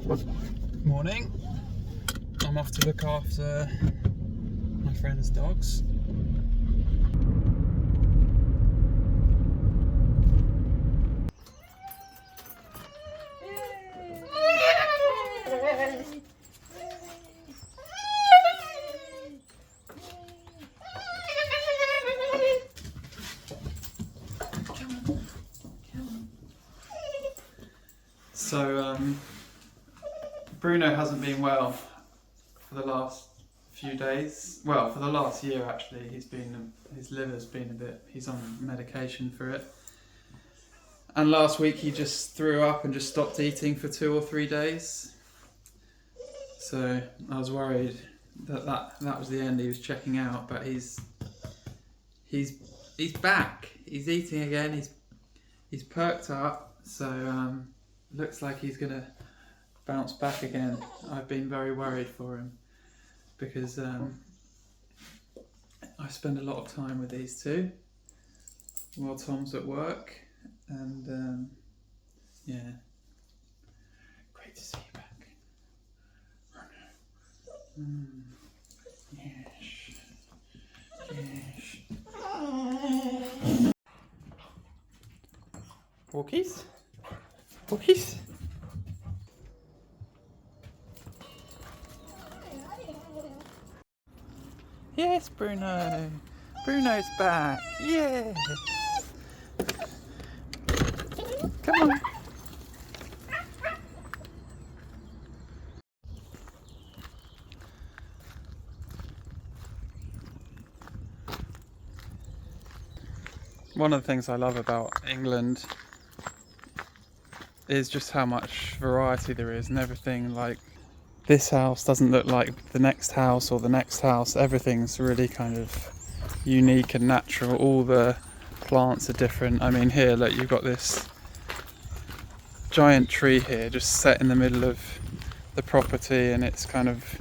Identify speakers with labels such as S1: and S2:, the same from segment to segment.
S1: Morning. I'm off to look after my friend's dogs. So Bruno hasn't been well for the last few days. Well, for the last year actually. His liver's been a bit. He's on medication for it. And last week he just threw up and just stopped eating for 2 or 3 days. So I was worried that was the end. He was checking out, but he's back. He's eating again. He's perked up. So looks like he's gonna bounce back again. I've been very worried for him because I spend a lot of time with these two while Tom's at work, and yeah, great to see you back. Yes, yes. Walkies? Walkies? Yes, Bruno. Bruno's back. Yes. Come on. One of the things I love about England is just how much variety there is and everything. Like, this house doesn't look like the next house or the next house. Everything's really kind of unique and natural. All the plants are different. I mean, here, look, you've got this giant tree here just set in the middle of the property, and it's kind of,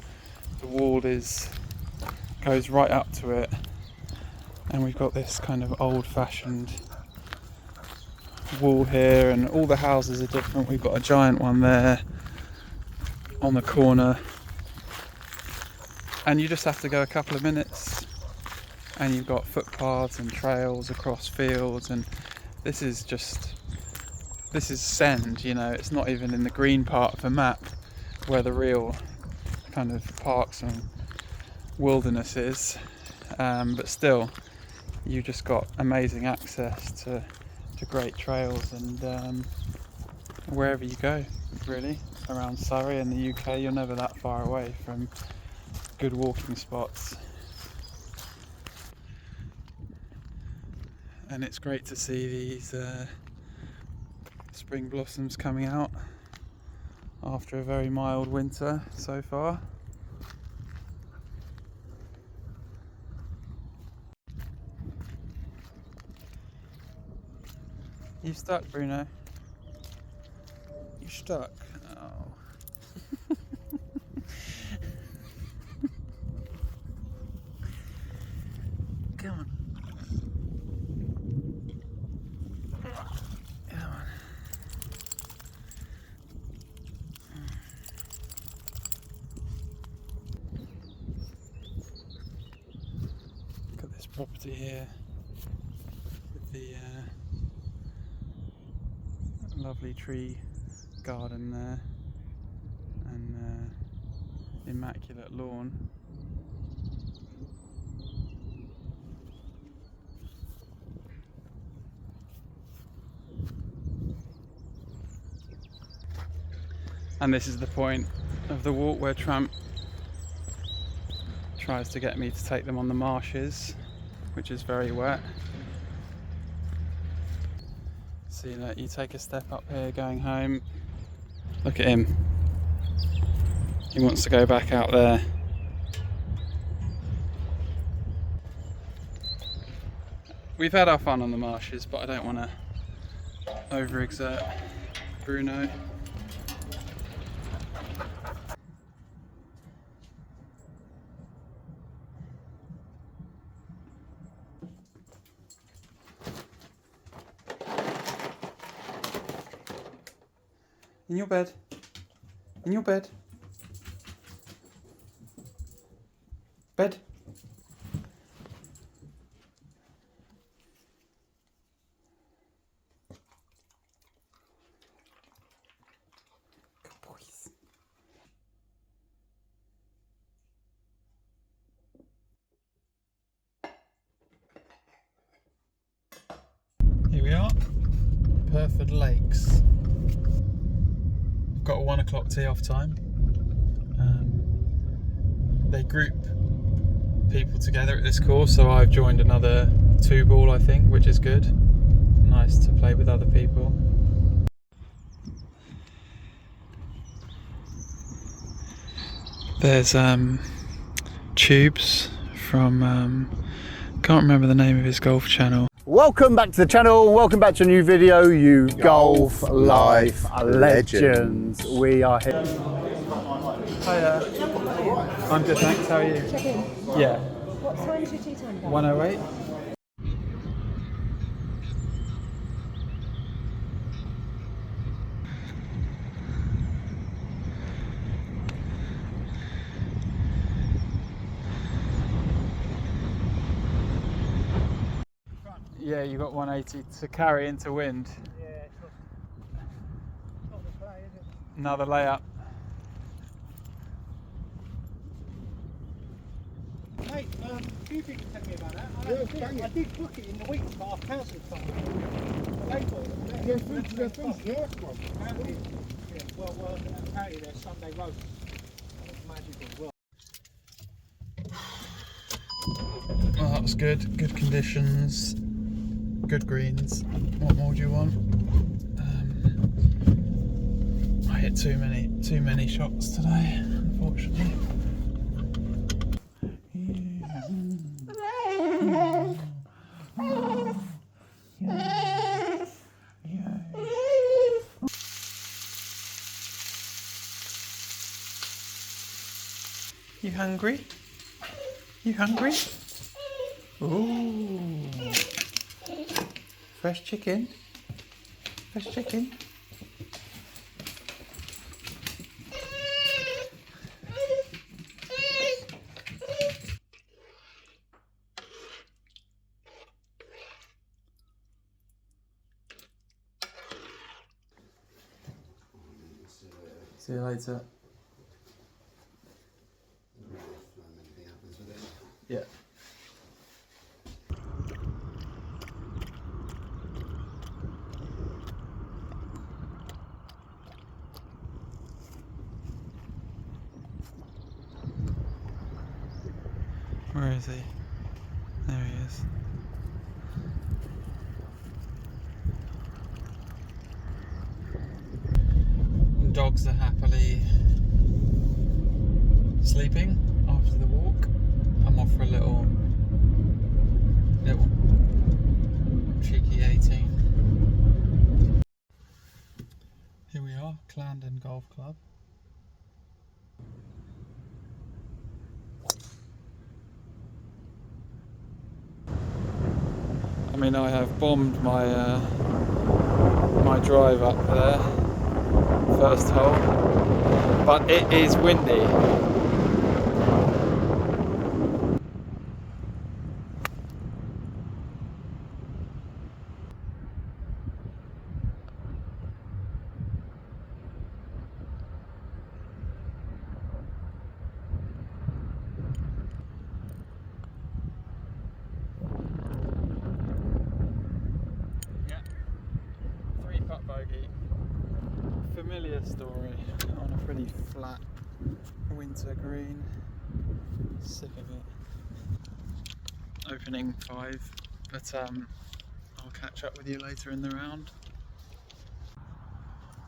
S1: the wall goes right up to it, and we've got this kind of old-fashioned wall here, and all the houses are different. We've got a giant one there on the corner, and you just have to go a couple of minutes and you've got footpaths and trails across fields, and this is send, you know. It's not even in the green part of the map where the real kind of parks and wilderness is, but still you just got amazing access to great trails, and wherever you go, really, around Surrey and the UK, you're never that far away from good walking spots. And it's great to see these spring blossoms coming out after a very mild winter so far. You stuck, Bruno? You stuck? Oh. Come on. Come on. Got this property here with the lovely tree garden there, and immaculate lawn. And this is the point of the walk where Tramp tries to get me to take them on the marshes, which is very wet. See, look, you take a step up here going home. Look at him. He wants to go back out there. We've had our fun on the marshes, but I don't want to overexert Bruno. In your bed. In your bed. Bed. Good boys. Here we are, Purford Lakes. I've got a 1 o'clock tee off time. They group people together at this course, so I've joined another 2-ball, I think, which is good. Nice to play with other people. There's Tubes from can't remember the name of his golf channel.
S2: Welcome back to the channel, welcome back to a new video, you golf life legends. We are here.
S1: Hiya. I'm good, thanks. How are you?
S3: Check in.
S1: Yeah.
S3: What time's your tea time?
S1: 108. Yeah, you got 180 to carry into wind.
S4: Yeah, it's not the play, is it?
S1: Another layup.
S4: Mate, you can tell me about that. I did book it in the week, but I've cancelled something. Apparently, yeah, well, apparently there's Sunday roast. It's magic as well.
S1: Oh, that was good. Good conditions. Good greens. What more do you want? I hit too many shots today, unfortunately. You hungry? You hungry? Ooh. Fresh chicken. Fresh chicken. See you later. Yeah. Where is he? There he is. Dogs are happily sleeping after the walk. I'm off for a little cheeky 18. Here we are, Clarendon Golf Club. I mean, I have bombed my my drive up there, first hole, but it is windy. Bogey. Familiar story on a pretty flat winter green. Sick of it. Opening 5, but I'll catch up with you later in the round.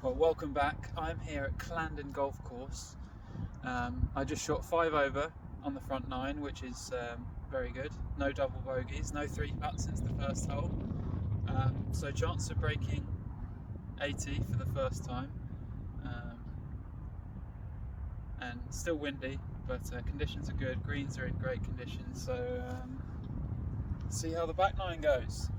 S1: Well, welcome back. I'm here at Clarendon Golf Course. I just shot 5 over on the front 9, which is very good. No double bogeys, no 3 putts since the first hole. So chance of breaking 80 for the first time, and still windy, but conditions are good, greens are in great condition, so see how the back 9 goes.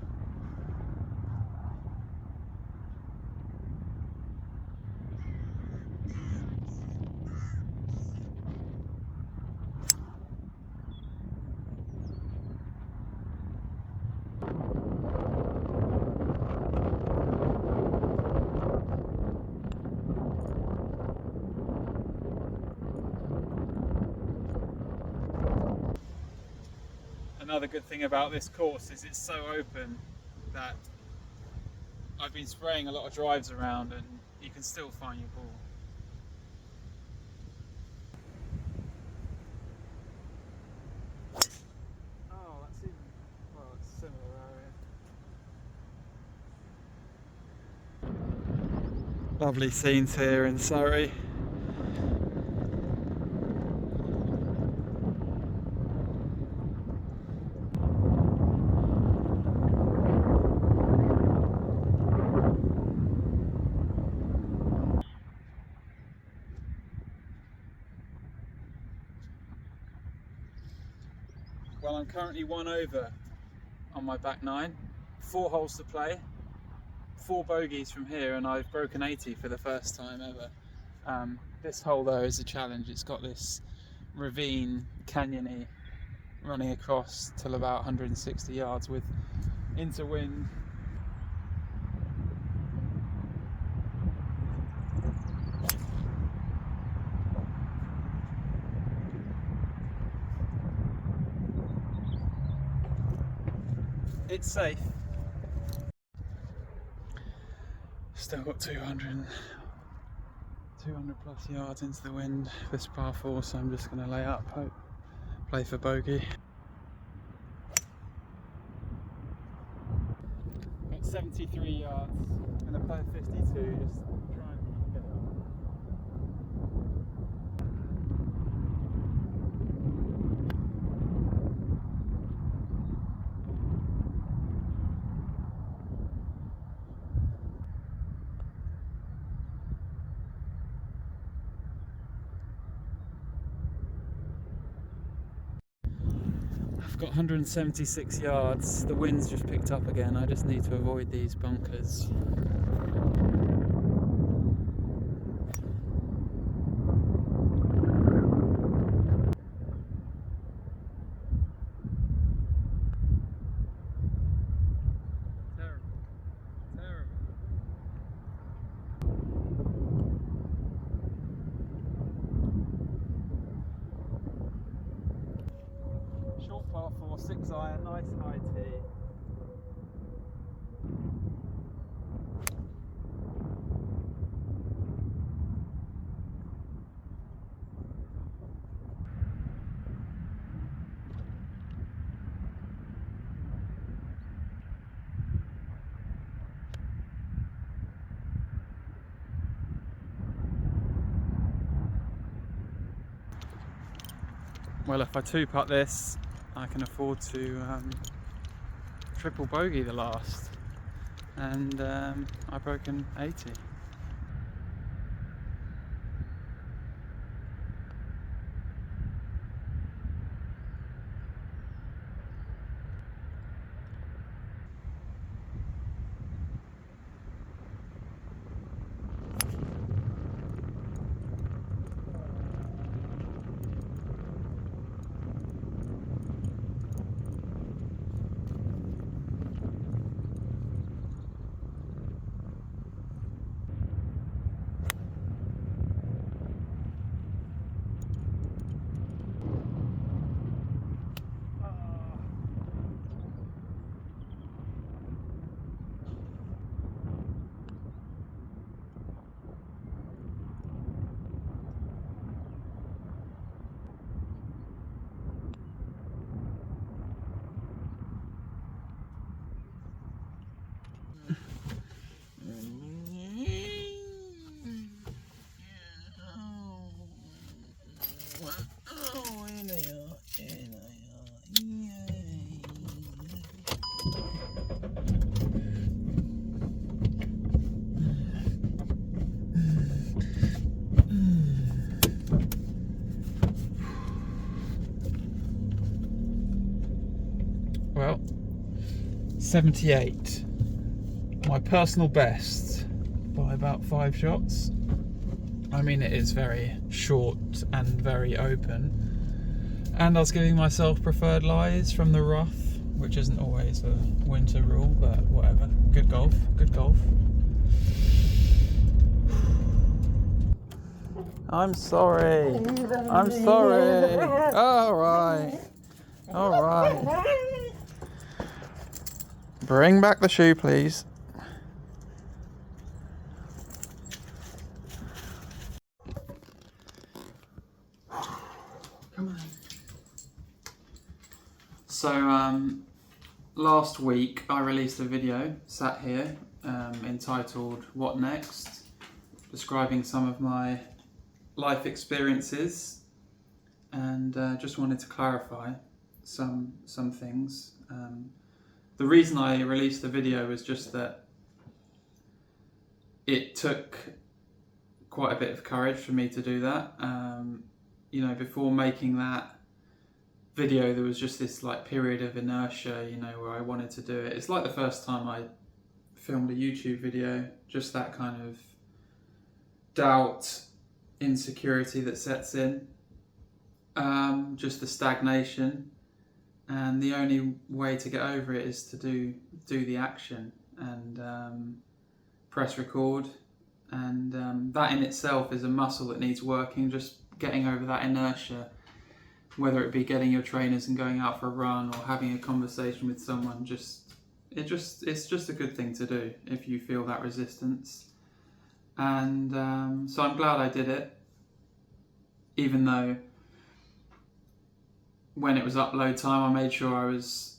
S1: Another good thing about this course is it's so open that I've been spraying a lot of drives around and you can still find your ball. Oh, that's even, well, it's a similar area. Lovely scenes here in Surrey. Well, I'm currently 1 over on my back 9, 4 holes to play, 4 bogeys from here, and I've broken 80 for the first time ever. This hole though is a challenge. It's got this ravine, canyony, running across till about 160 yards with into wind. It's safe. Still got 200 plus yards into the wind this par 4, so I'm just going to lay up, hope, play for bogey. Got 73 yards, I'm going to play 52, just try and get it up. I've got 176 yards, the wind's just picked up again, I just need to avoid these bunkers. Par 4, 6 iron, nice high tee. Well, if I 2-putt this, I can afford to triple bogey the last, and I've broken 80. Well, 78, my personal best by about 5 shots. I mean, it is very short and very open, and I was giving myself preferred lies from the rough, which isn't always a winter rule, but whatever. Good golf, good golf. I'm sorry. I'm sorry. All right. All right. Bring back the shoe, please. Come on. So, last week I released a video, sat here, entitled What Next? Describing some of my life experiences, and just wanted to clarify some things. The reason I released the video was just that it took quite a bit of courage for me to do that. You know, before making that video, there was just this like period of inertia, you know, where I wanted to do it. It's like the first time I filmed a YouTube video, just that kind of doubt, insecurity that sets in, just the stagnation, and the only way to get over it is to do the action and press record, and that in itself is a muscle that needs working, just getting over that inertia, whether it be getting your trainers and going out for a run or having a conversation with someone. It's just a good thing to do if you feel that resistance. And so I'm glad I did it, even though when it was upload time I made sure I was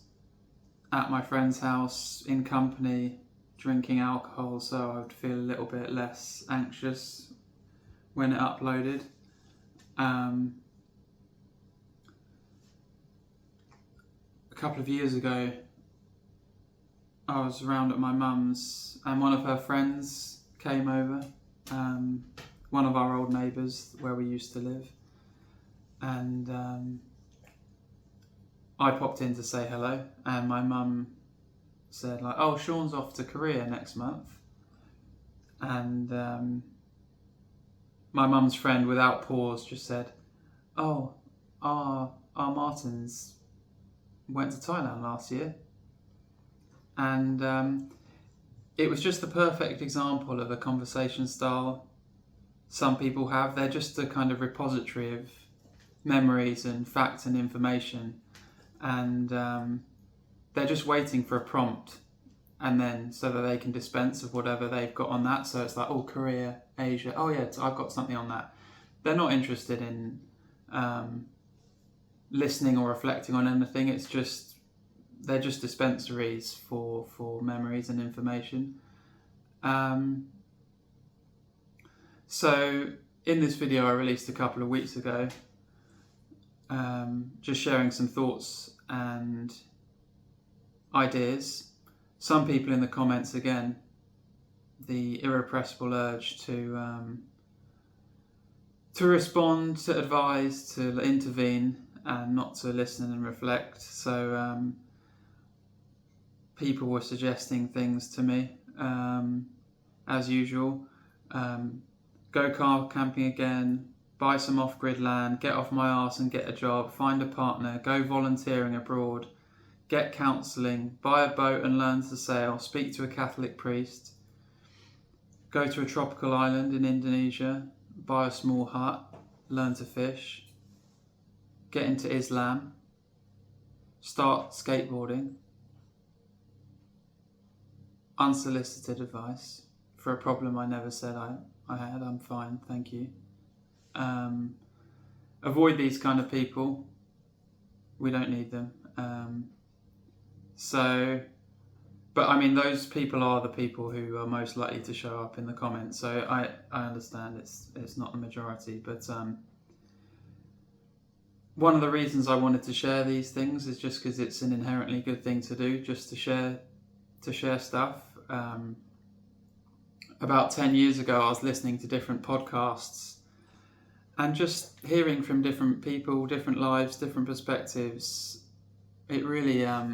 S1: at my friend's house in company drinking alcohol, so I would feel a little bit less anxious when it uploaded. A couple of years ago I was around at my mum's and one of her friends came over, one of our old neighbours where we used to live, and I popped in to say hello, and my mum said like, oh, Sean's off to Korea next month, and my mum's friend without pause just said, oh, our Martins went to Thailand last year. And it was just the perfect example of a conversation style some people have. They're just a kind of repository of memories and facts and information, and they're just waiting for a prompt, and then so that they can dispense of whatever they've got on that. So it's like, oh, Korea, Asia, oh yeah, I've got something on that. They're not interested in listening or reflecting on anything. It's just, they're just dispensaries for memories and information. So in this video I released a couple of weeks ago, just sharing some thoughts and ideas. Some people in the comments, again, the irrepressible urge to respond, to advise, to intervene, and not to listen and reflect. So people were suggesting things to me, as usual. Go car camping again, buy some off-grid land, get off my arse and get a job, find a partner, go volunteering abroad, get counselling, buy a boat and learn to sail, speak to a Catholic priest, go to a tropical island in Indonesia, buy a small hut, learn to fish, get into Islam, start skateboarding, unsolicited advice for a problem I never said I had. I'm fine, thank you. Avoid these kind of people. We don't need them. But I mean, those people are the people who are most likely to show up in the comments. So I understand it's not the majority, but one of the reasons I wanted to share these things is just because it's an inherently good thing to do, just to share stuff. About 10 years ago, I was listening to different podcasts and just hearing from different people, different lives, different perspectives. It really, let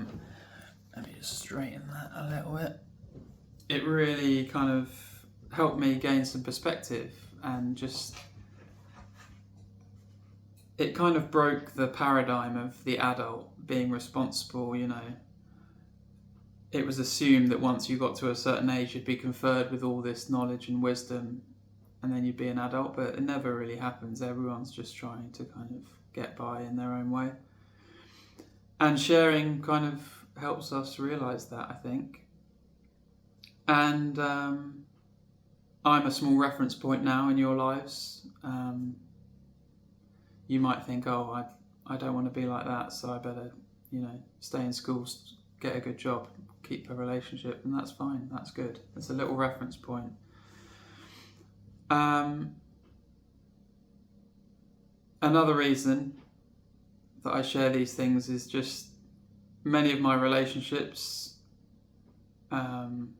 S1: me just straighten that a little bit. It really kind of helped me gain some perspective, and just, it kind of broke the paradigm of the adult being responsible, you know. It was assumed that once you got to a certain age you'd be conferred with all this knowledge and wisdom and then you'd be an adult, but it never really happens. Everyone's just trying to kind of get by in their own way. And sharing kind of helps us realise that, I think. And I'm a small reference point now in your lives. You might think, oh, I don't want to be like that, so I better, stay in school, get a good job, keep a relationship, and that's fine, that's good. It's a little reference point. Another reason that I share these things is just many of my relationships, and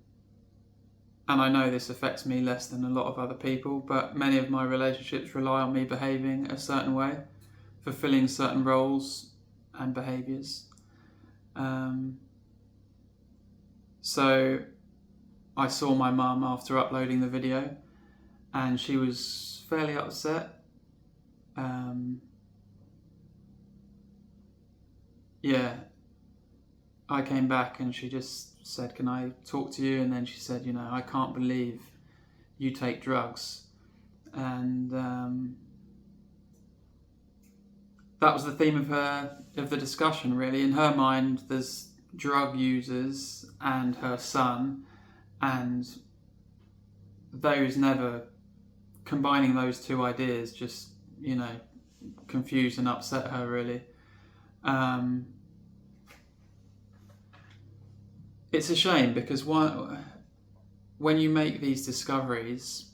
S1: I know this affects me less than a lot of other people, but many of my relationships rely on me behaving a certain way, fulfilling certain roles and behaviours. So I saw my mum after uploading the video, and she was fairly upset. I came back and she just said, can I talk to you? And then she said, I can't believe you take drugs. And that was the theme of the discussion, really. In her mind, there's drug users and her son, and combining those two ideas just, confused and upset her, really. It's a shame because when you make these discoveries,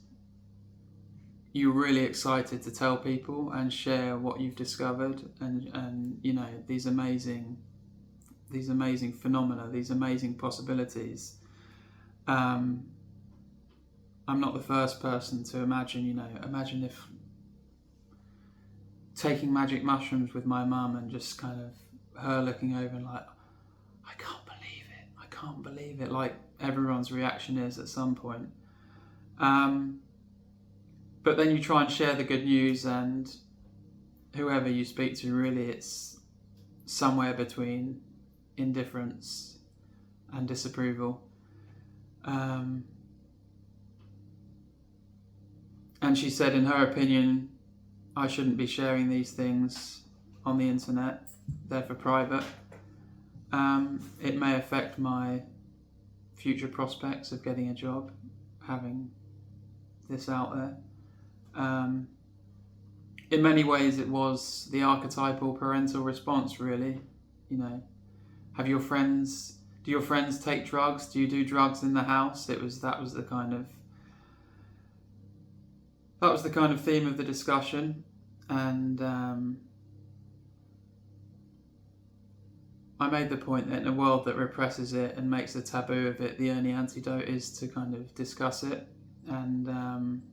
S1: you're really excited to tell people and share what you've discovered, and these amazing phenomena, these amazing possibilities. I'm not the first person to imagine if taking magic mushrooms with my mum and just kind of her looking over and like, I can't believe it, like everyone's reaction is at some point. But then you try and share the good news, and whoever you speak to, really, it's somewhere between indifference and disapproval. And she said, in her opinion, I shouldn't be sharing these things on the internet. They're for private. It may affect my future prospects of getting a job, having this out there. In many ways, it was the archetypal parental response, really. Do your friends take drugs? Do you do drugs in the house? That was the kind of theme of the discussion, and I made the point that in a world that represses it and makes a taboo of it, the only antidote is to kind of discuss it. And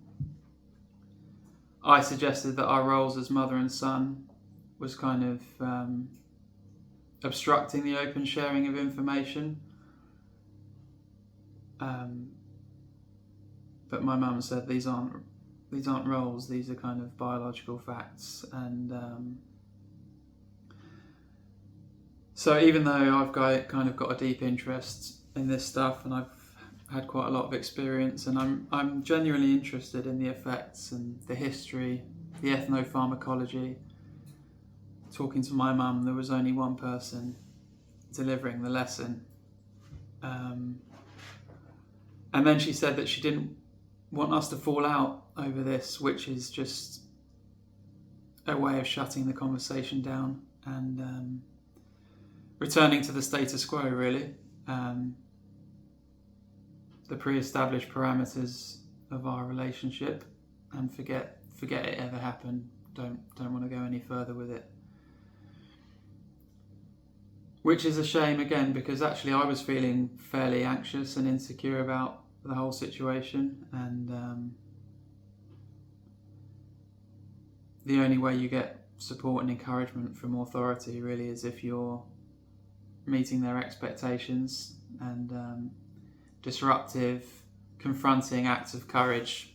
S1: I suggested that our roles as mother and son was kind of obstructing the open sharing of information. But my mum said these aren't roles, these are kind of biological facts. And so even though I've kind of got a deep interest in this stuff, and I've had quite a lot of experience, and I'm genuinely interested in the effects and the history, the ethnopharmacology. Talking to my mum, there was only one person delivering the lesson. And then she said that she didn't want us to fall out over this, which is just a way of shutting the conversation down and returning to the status quo, really. The pre-established parameters of our relationship, and forget it ever happened. Don't want to go any further with it. Which is a shame, again, because actually I was feeling fairly anxious and insecure about the whole situation, and the only way you get support and encouragement from authority, really, is if you're meeting their expectations, and disruptive, confronting acts of courage,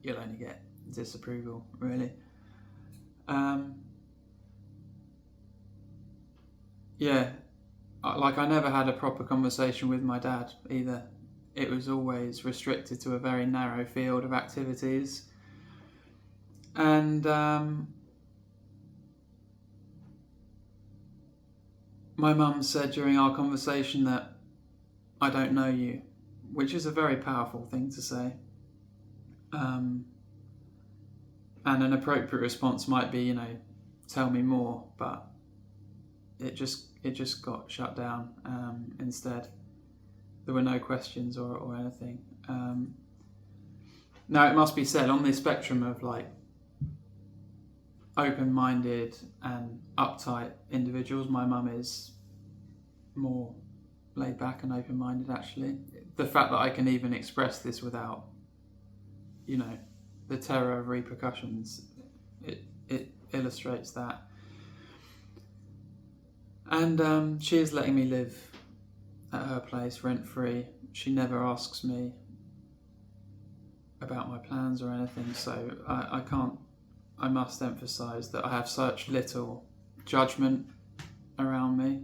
S1: you'll only get disapproval, really. I never had a proper conversation with my dad either. It was always restricted to a very narrow field of activities, and My mum said during our conversation that I don't know you, which is a very powerful thing to say. And an appropriate response might be, you know, tell me more, but it just got shut down. Instead, there were no questions or anything. Now, it must be said, on this spectrum of like open-minded and uptight individuals, my mum is more laid back and open-minded. Actually, the fact that I can even express this without, you know, the terror of repercussions, it illustrates that. And she is letting me live at her place rent-free. She never asks me about my plans or anything, so I must emphasise that I have such little judgment around me.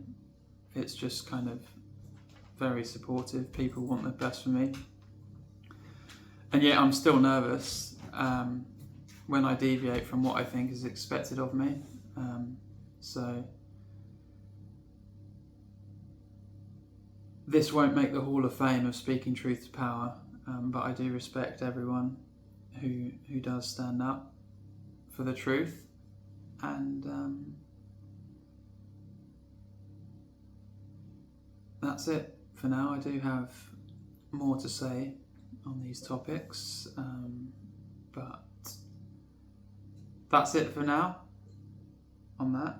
S1: It's just kind of very supportive. People want the best for me. And yet I'm still nervous when I deviate from what I think is expected of me. So this won't make the Hall of Fame of speaking truth to power, but I do respect everyone who does stand up for the truth. And that's it for now. I do have more to say on these topics, but that's it for now on that.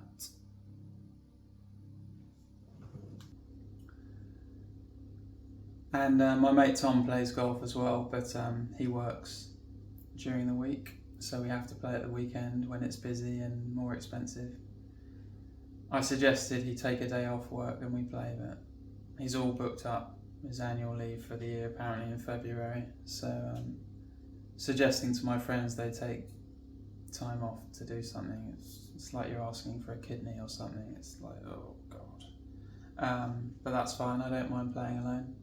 S1: And my mate Tom plays golf as well, but he works during the week, so we have to play at the weekend when it's busy and more expensive. I suggested he take a day off work and we play, but he's all booked up his annual leave for the year apparently in February, so suggesting to my friends they take time off to do something, it's like you're asking for a kidney or something. It's like, oh god. But that's fine, I don't mind playing alone.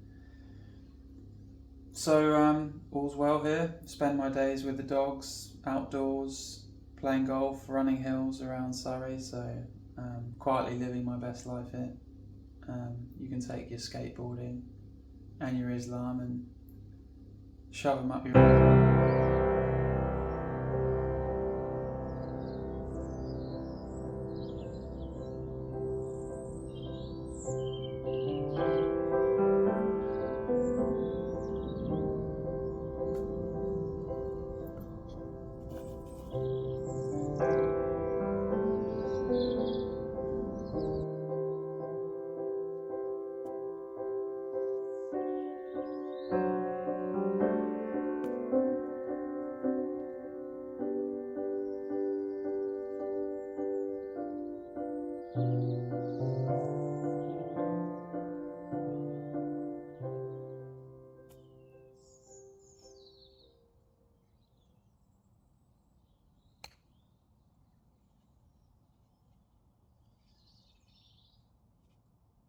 S1: So all's well here. Spend my days with the dogs, outdoors, playing golf, running hills around Surrey, so quietly living my best life here. You can take your skateboarding and your Islam and shove them up your